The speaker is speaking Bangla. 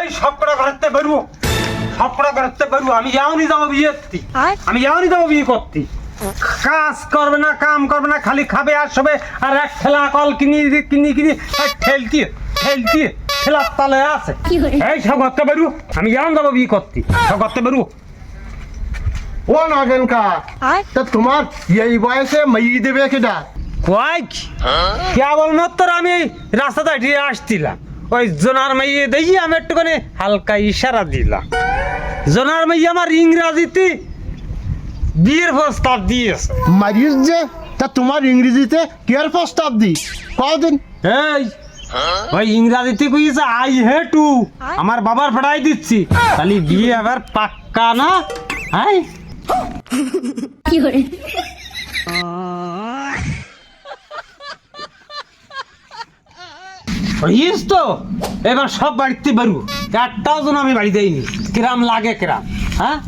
এই সবকটা ঘরেতে বেরবো, সবকটা ঘরেতে বেরবো। আমি যাওনি যাবো বিয়ে করতে, আমি যাওনি যাবো বিয়ে করতে। কাজ করবে না, কাম করবে না, খালি খাবে আর সবে। আর এক ঠেলা কল কিনি কিনি কিনি ঠেলতি ঠেলতি ঠেলার তালে আছে। এই সব ঘরতে বেরু, আমি যাও যাবো বিয়ে করতে, সব ঘরতে বেরু। ও নাগেনকা, তা তোমার এই বয়সে মেয়ে দেবে কেডা? কয় কেবলমাত্র আমি রাস্তাতে দিয়ে আসছিলাম, ওই জোনার মেয়ে দেখি আমি একটুখানি হালকা ইশারা দিলাম। জোনার মেয়ে আমার ইংরাজিতে বিয়ের প্রস্তাব দিয়েছে। মারিস যে, তা তোমার ইংরেজিতে কেয়ার প্রস্তাব দি কদিন? এই ওই ইংরাজিতে কইছে আই হেট টু, আমার বাবার ফড়াই দিচ্ছি, খালি বিয়ে আবার পাক্কা না। হাই কি করে হইস তো এবার সব বাড়িতে বেরু, একটাও যেন আমি বাড়ি দেইনি। কিরাম লাগে কিরাম, হ্যাঁ